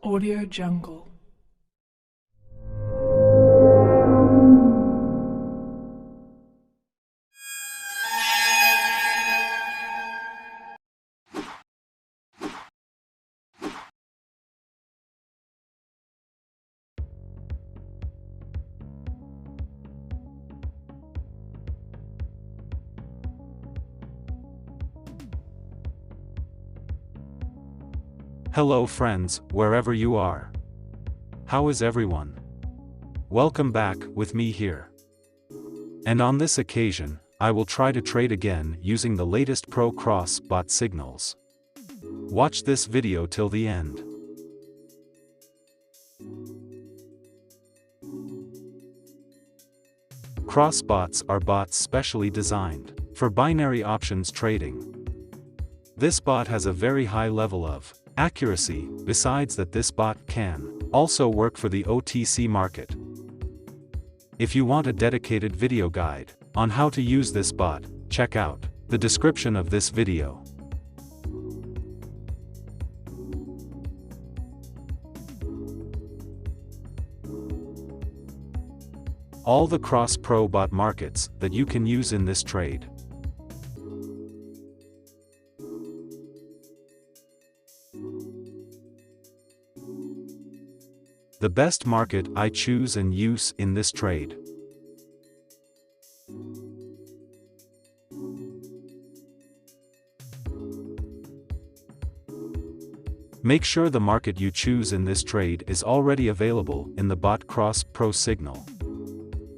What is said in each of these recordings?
Audio Jungle. Hello friends, wherever you are. How is everyone? Welcome back with me here. And on this occasion, I will try to trade again using the latest Pro Cross bot signals. Watch this video till the end. Cross bots are bots specially designed for binary options trading. This bot has a very high level of accuracy, besides that this bot can also work for the OTC market. If you want a dedicated video guide on how to use this bot, check out the description of this video. All the cross pro bot markets that you can use in this trade. The best market I choose and use in this trade. Make sure the market you choose in this trade is already available in the bot cross pro signal.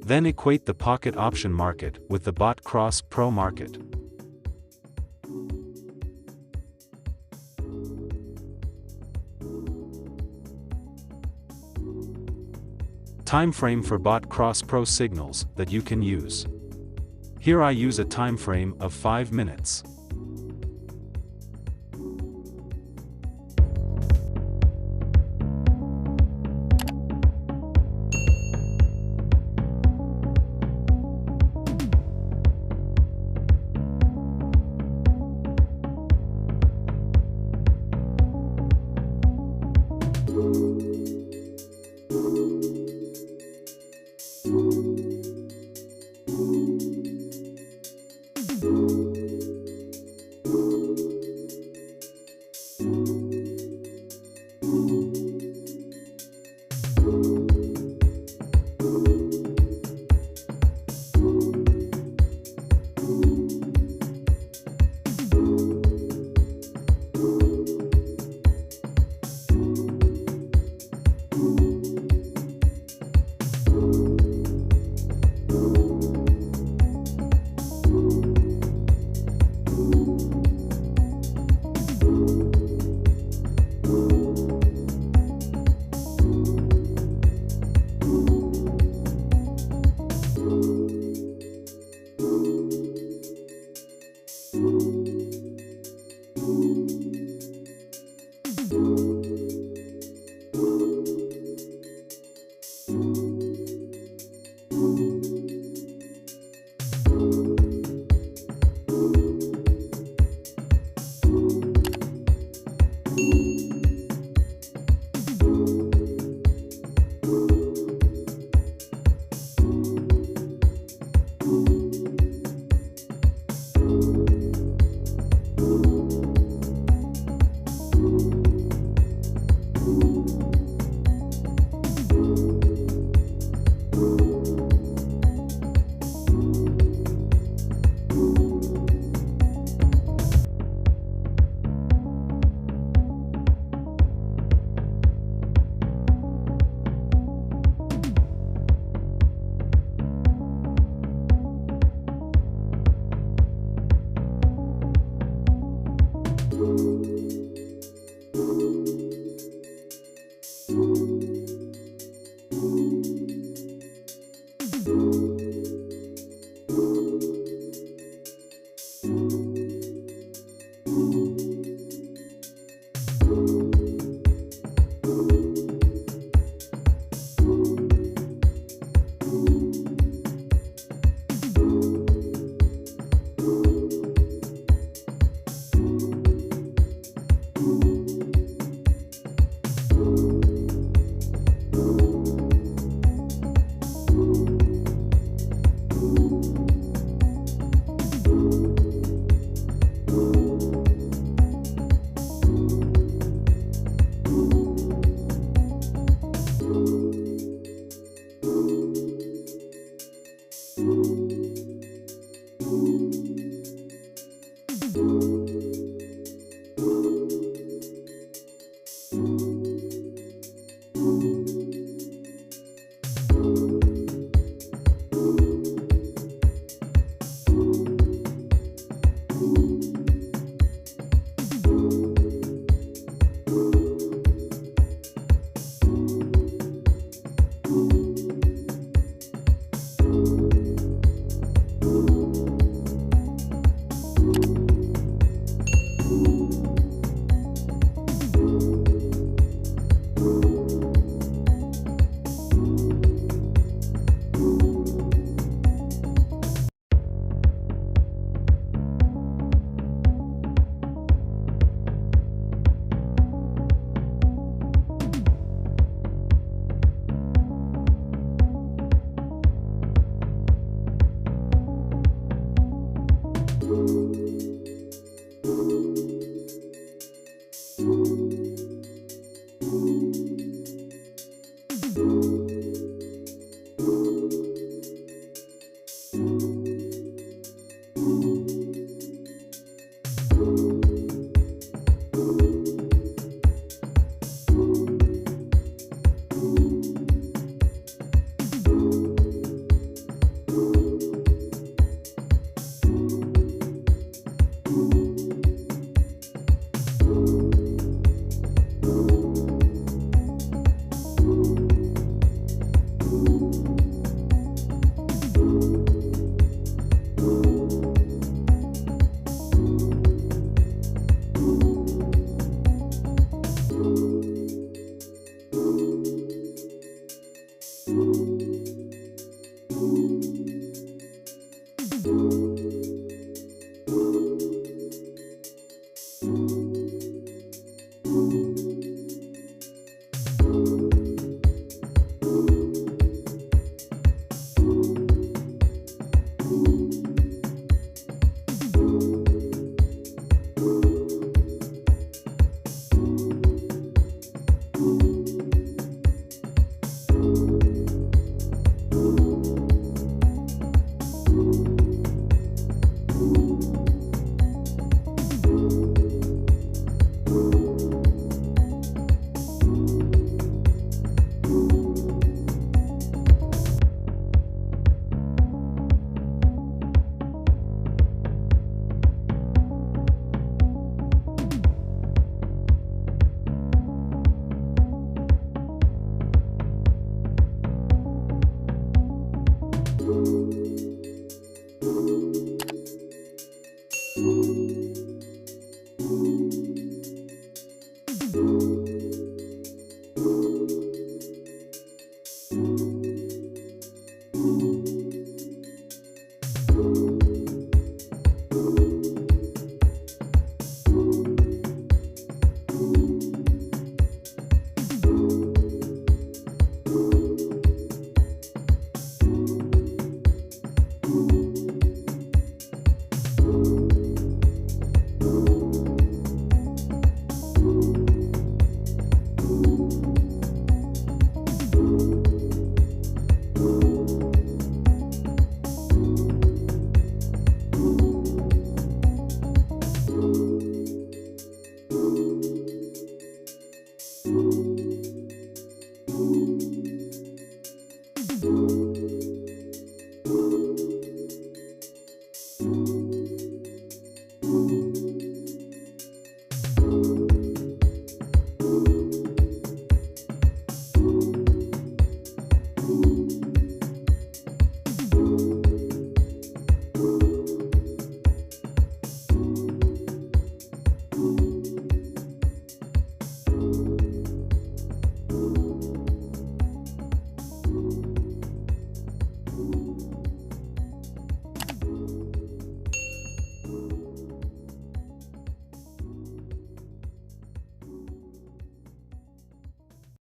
Then equate the pocket option market with the bot cross pro market. Time frame for bot cross pro signals that you can use. Here I use a time frame of 5 minutes.